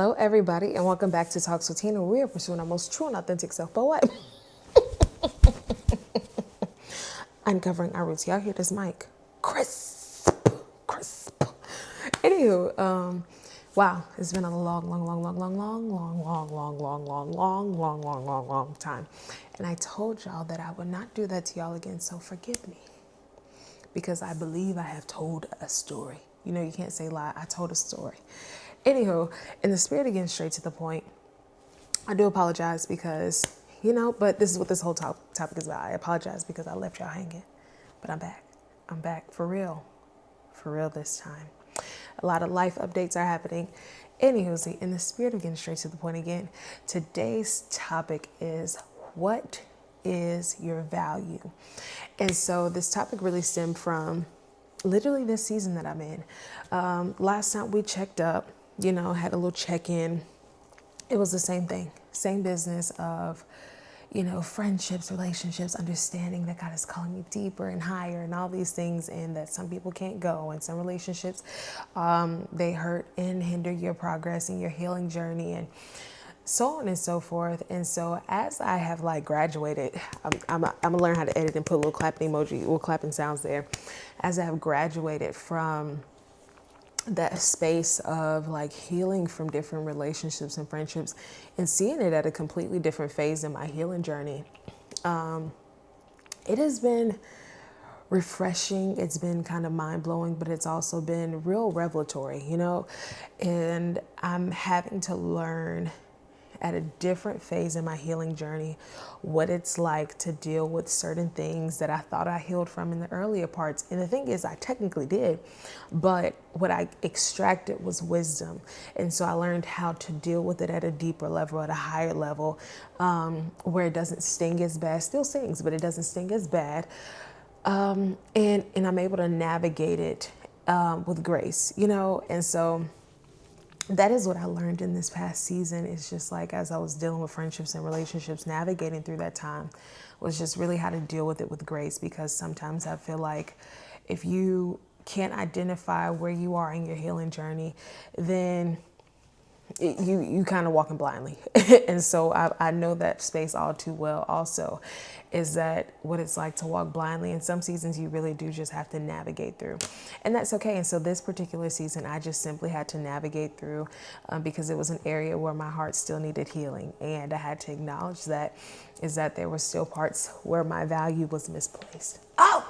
Hello, everybody, and welcome back to Talks with Tina. We are pursuing our most true and authentic self, but what? Uncovering our roots. Y'all hear this mic? Crisp, crisp. Anywho, wow, it's been a long time. And I told y'all that I would not do that to y'all again, so forgive me. Because I believe I have told a story. You know, you can't say lie. I told a story. Anywho, in the spirit of getting straight to the point, I do apologize because, but this is what this whole topic is about. I apologize because I left y'all hanging, but I'm back. I'm back for real this time. A lot of life updates are happening. Anywho, see, in the spirit of getting straight to the point again, today's topic is what is your value? And so this topic really stemmed from literally this season that I'm in. Last time we checked up, had a little check-in. It was the same thing, same business of, friendships, relationships, understanding that God is calling me deeper and higher and all these things, and that some people can't go, and some relationships, they hurt and hinder your progress and your healing journey, and so on and so forth. And so as I have graduated, I'm gonna learn how to edit and put a little clapping emoji, little clapping sounds there. As I have graduated from that space of healing from different relationships and friendships and seeing it at a completely different phase in my healing journey, it has been refreshing. It's been kind of mind blowing, but it's also been real revelatory, and I'm having to learn at a different phase in my healing journey what it's like to deal with certain things that I thought I healed from in the earlier parts. And the thing is, I technically did, but what I extracted was wisdom. And so I learned how to deal with it at a deeper level, at a higher level, where it doesn't sting as bad. Still stings, but it doesn't sting as bad. And I'm able to navigate it with grace, and so that is what I learned in this past season. It's just as I was dealing with friendships and relationships, navigating through that time was just really how to deal with it with grace. Because sometimes I feel like if you can't identify where you are in your healing journey, then you kind of walking blindly. And so I know that space all too well also, is that what it's like to walk blindly. In some seasons you really do just have to navigate through, and that's okay. And so this particular season I just simply had to navigate through, because it was an area where my heart still needed healing, and I had to acknowledge that there were still parts where my value was misplaced. Oh,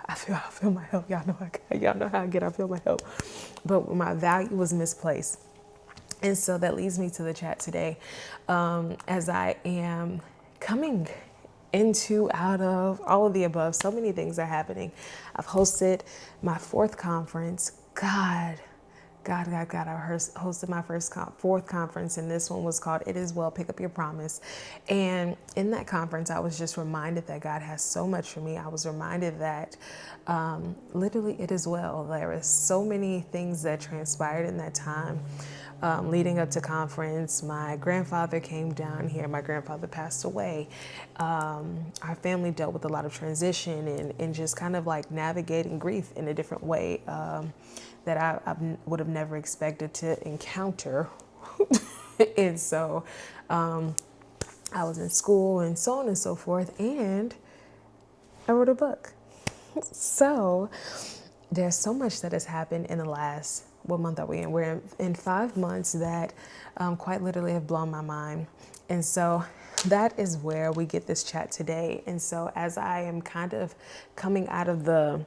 I feel my help. Y'all know how I get. I feel my help, but my value was misplaced. And so that leads me to the chat today, as I am coming into, out of, all of the above. So many things are happening. I've hosted my fourth conference. I hosted my fourth conference, and this one was called It Is Well, Pick Up Your Promise. And in that conference, I was just reminded that God has so much for me. I was reminded that literally it is well. There is so many things that transpired in that time. Leading up to conference, my grandfather came down here. My grandfather passed away. Our family dealt with a lot of transition and just kind of navigating grief in a different way that I would have never expected to encounter. And so I was in school and so on and so forth, and I wrote a book. So there's so much that has happened in the last, what month are we in? We're in 5 months that quite literally have blown my mind. And so that is where we get this chat today. And so as I am kind of coming out of the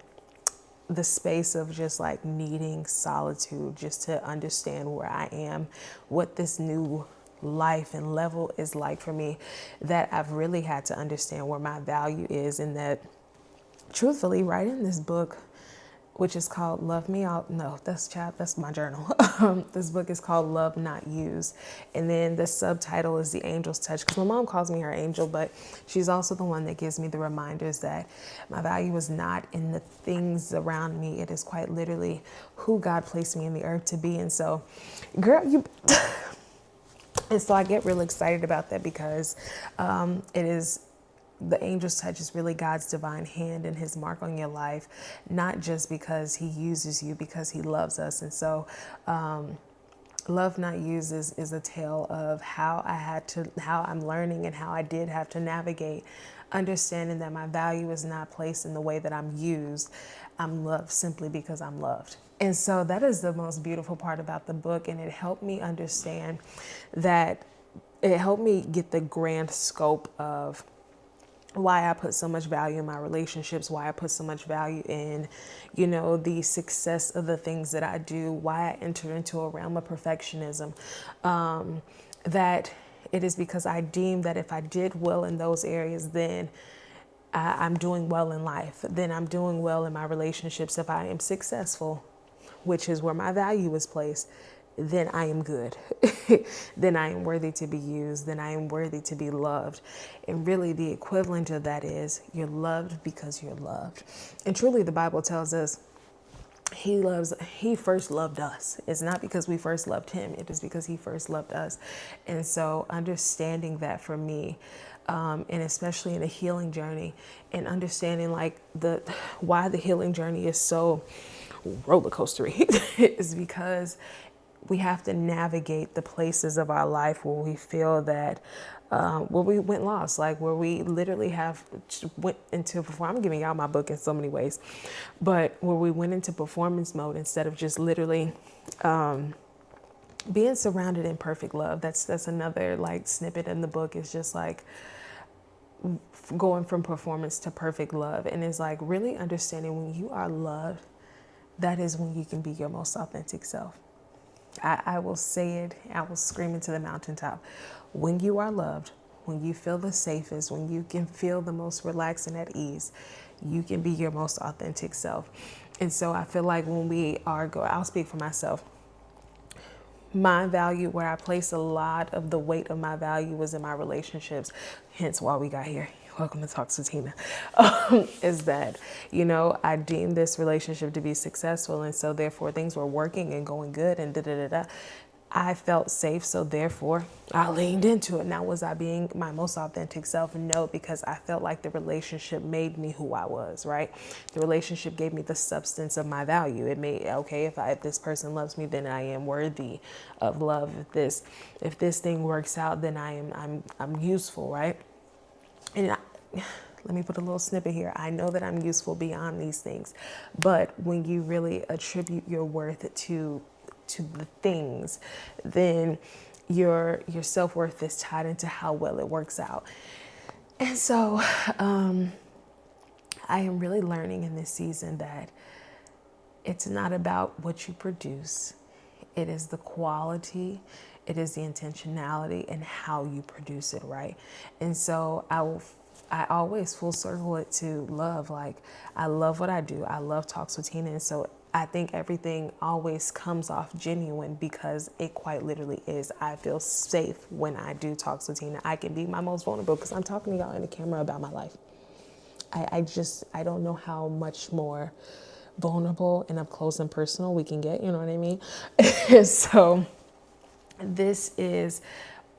space of just needing solitude, just to understand where I am, what this new life and level is like for me, that I've really had to understand where my value is, and that truthfully, writing this book, which is called Love Me Out. No, that's my journal. This book is called Love Not Used. And then the subtitle is The Angel's Touch, because my mom calls me her angel, but she's also the one that gives me the reminders that my value is not in the things around me. It is quite literally who God placed me in the earth to be. And so, girl, and so I get really excited about that, because it is, the angel's touch is really God's divine hand and his mark on your life, not just because he uses you, because he loves us. And so Love Not Used is a tale of how I'm learning and how I did have to navigate understanding that my value is not placed in the way that I'm used. I'm loved simply because I'm loved. And so that is the most beautiful part about the book. And it helped me understand that it helped me get the grand scope of why I put so much value in my relationships, why I put so much value in, the success of the things that I do, why I enter into a realm of perfectionism. That it is because I deem that if I did well in those areas, then I'm doing well in life. Then I'm doing well in my relationships. If I am successful, which is where my value is placed, then I am good. Then I am worthy to be used. Then I am worthy to be loved. And really, the equivalent of that is you're loved because you're loved. And truly, the Bible tells us he first loved us. It's not because we first loved him, it is because he first loved us. And so understanding that for me, and especially in a healing journey, and understanding like why the healing journey is so roller coastery is because we have to navigate the places of our life where we feel that where we went lost, like where we literally went into perform. I'm giving y'all my book in so many ways, but where we went into performance mode instead of just literally being surrounded in perfect love. That's another like snippet in the book. Is just like going from performance to perfect love, and it's like really understanding when you are loved, that is when you can be your most authentic self. I will say it, I will scream into the mountaintop. When you are loved, when you feel the safest, when you can feel the most relaxed and at ease, you can be your most authentic self. And so I feel like when we are I'll speak for myself. My value, where I place a lot of the weight of my value, was in my relationships, hence why we got here. Welcome to Talks with Tina. Is that, I deemed this relationship to be successful. And so therefore things were working and going good and da-da-da-da. I felt safe. So therefore I leaned into it. Now, was I being my most authentic self? No, because I felt like the relationship made me who I was, right? The relationship gave me the substance of my value. It made, okay, if this person loves me, then I am worthy of love. If this thing works out, then I'm useful, right? And let me put a little snippet here. I know that I'm useful beyond these things, but when you really attribute your worth to the things, then your self-worth is tied into how well it works out. And so I am really learning in this season that it's not about what you produce. It is the quality, it is the intentionality and how you produce it, right? And so I always full circle it to love. Like, I love what I do. I love Talks with Tina. And so I think everything always comes off genuine because it quite literally is. I feel safe when I do Talks with Tina. I can be my most vulnerable because I'm talking to y'all in the camera about my life. I don't know how much more vulnerable and up close and personal we can get, you know what I mean? So this is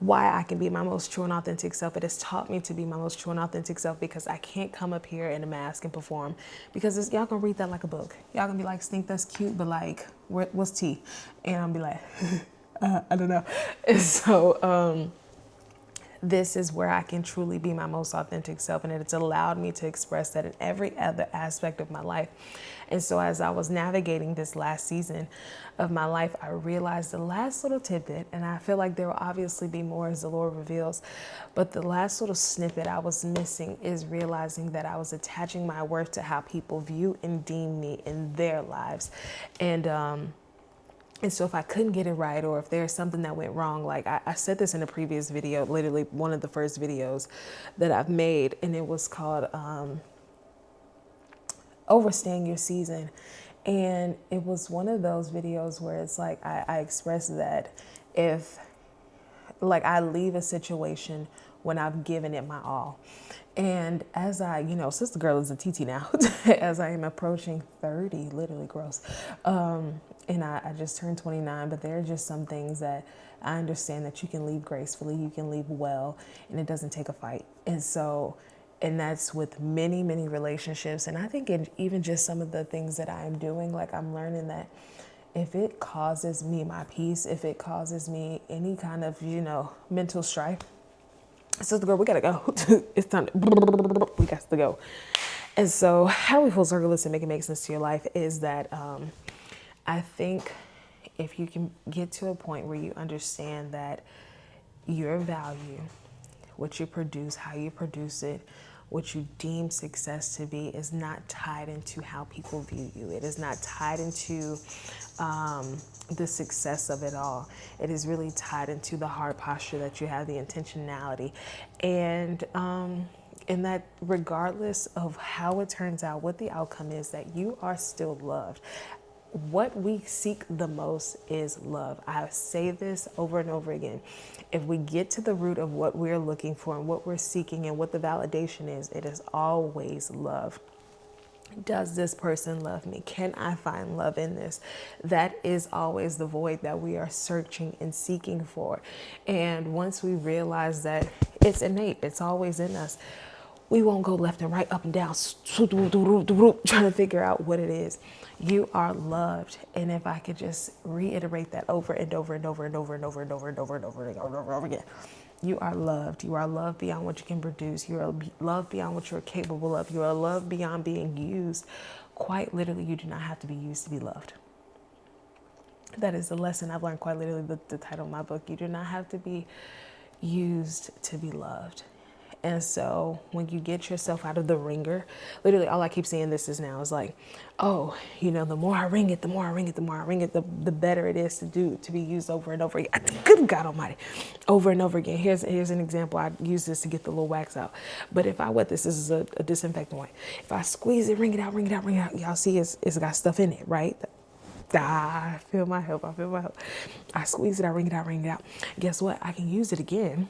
why I can be my most true and authentic self. It has taught me to be my most true and authentic self because I can't come up here in a mask and perform, because y'all gonna read that like a book. Y'all gonna be like, Stink, that's cute, but like, what's tea? And I'll be like, I don't know. And so this is where I can truly be my most authentic self, and it's allowed me to express that in every other aspect of my life. And so as I was navigating this last season of my life, I realized the last little tidbit, and I feel like there will obviously be more as the Lord reveals, but the last little snippet I was missing is realizing that I was attaching my worth to how people view and deem me in their lives. And so if I couldn't get it right, or if there's something that went wrong, like I said this in a previous video, literally one of the first videos that I've made, and it was called Overstaying Your Season. And it was one of those videos where it's like I expressed that if like I leave a situation when I've given it my all. And as I, sister girl is a TT now, as I am approaching 30, literally gross. And I just turned 29, but there are just some things that I understand that you can leave gracefully, you can leave well, and it doesn't take a fight. And so, and that's with many, many relationships. And I think even just some of the things that I'm doing, like I'm learning that if it causes me my peace, if it causes me any kind of, mental strife, sister girl, we gotta go. It's time to, we got to go. And so how do we full circle this and make it make sense to your life is that I think if you can get to a point where you understand that your value, what you produce, how you produce it, what you deem success to be is not tied into how people view you. It is not tied into the success of it all. It is really tied into the heart posture that you have, the intentionality. And in that, regardless of how it turns out, what the outcome is, that you are still loved. What we seek the most is love. I say this over and over again. If we get to the root of what we're looking for and what we're seeking and what the validation is, it is always love. Does this person love me? Can I find love in this? That is always the void that we are searching and seeking for. And once we realize that it's innate, it's always in us, we won't go left and right, up and down, trying to figure out what it is. You are loved. And if I could just reiterate that over and over and over and over and over and over and over and over and over and over again. You are loved. You are loved beyond what you can produce. You are loved beyond what you're capable of. You are loved beyond being used. Quite literally, you do not have to be used to be loved. That is the lesson I've learned, quite literally, the title of my book. You do not have to be used to be loved. And so when you get yourself out of the ringer, literally all I keep saying this is now is like, oh, the more I ring it, the more I ring it, the more I ring it, the better it is to be used over and over again. Good God Almighty, over and over again. Here's an example. I use this to get the little wax out. But if I wet this is a disinfectant wipe. If I squeeze it, ring it out, y'all see it's got stuff in it, right? I feel my help. I squeeze it, I ring it out. Guess what? I can use it again.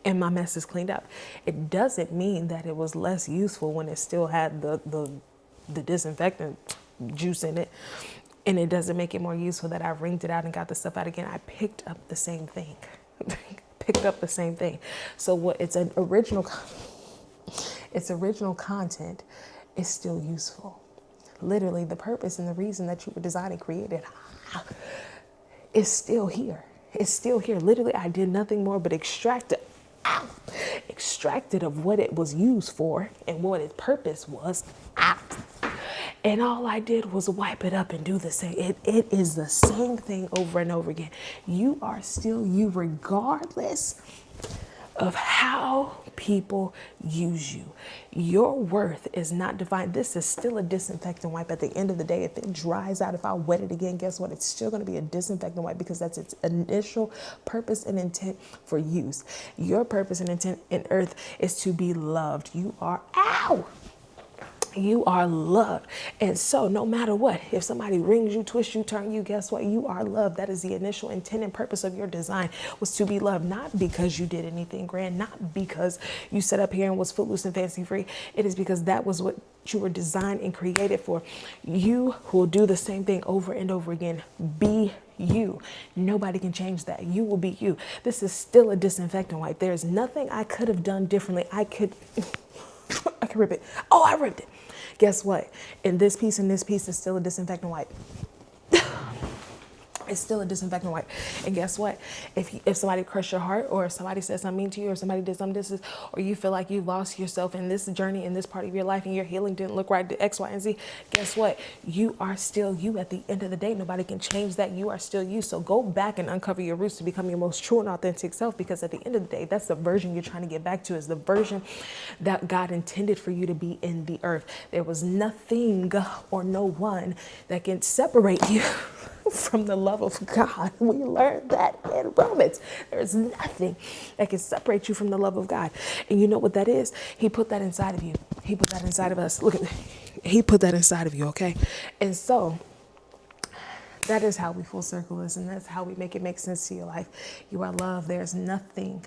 And my mess is cleaned up. It doesn't mean that it was less useful when it still had the disinfectant juice in it. And it doesn't make it more useful that I wringed it out and got the stuff out again. I picked up the same thing. So what its original content is still useful. Literally, the purpose and the reason that you were designed and created is still here. It's still here. Literally, I did nothing more but extracted of what it was used for and what its purpose was out. And all I did was wipe it up and do the same. It is the same thing over and over again. You are still you regardless of how people use you. Your worth is not defined. This is still a disinfectant wipe. At the end of the day, if it dries out, if I wet it again, guess what? It's still going to be a disinfectant wipe because that's its initial purpose and intent for use. Your purpose and intent in earth is to be loved. You are, you are loved. And so no matter what, if somebody rings you, twists you, turn you, guess what? You are loved. That is the initial intent and purpose of your design, was to be loved, not because you did anything grand, not because you sat up here and was footloose and fancy free. It is because that was what you were designed and created for. You will do the same thing over and over again. Be you. Nobody can change that. You will be you. This is still a disinfectant wipe. There is nothing I could have done differently. I could rip it. Oh, I ripped it. Guess what? And this piece is still a disinfectant wipe. It's still a disinfectant wipe. And guess what? If somebody crushed your heart, or if somebody said something mean to you, or somebody did something, or you feel like you lost yourself in this journey, in this part of your life, and your healing didn't look right, X, Y, and Z, guess what? You are still you at the end of the day. Nobody can change that. You are still you. So go back and uncover your roots to become your most true and authentic self, because at the end of the day, that's the version you're trying to get back to, is the version that God intended for you to be in the earth. There was nothing or no one that can separate you from the love of God. We learned that in Romans. There's nothing that can separate you from the love of God. And you know what that is? He put that inside of you. He put that inside of us. Look at, he put that inside of you, okay? And so that is how we full circle this, and that's how we make it make sense to your life. You are loved. There's nothing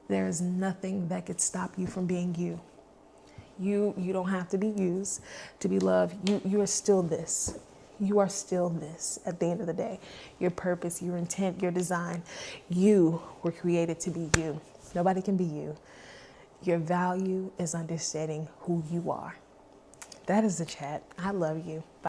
that could stop you from being you. You don't have to be used to be loved. You are still this. You are still this at the end of the day. Your purpose, your intent, your design. You were created to be you. Nobody can be you. Your value is understanding who you are. That is the chat. I love you. Bye.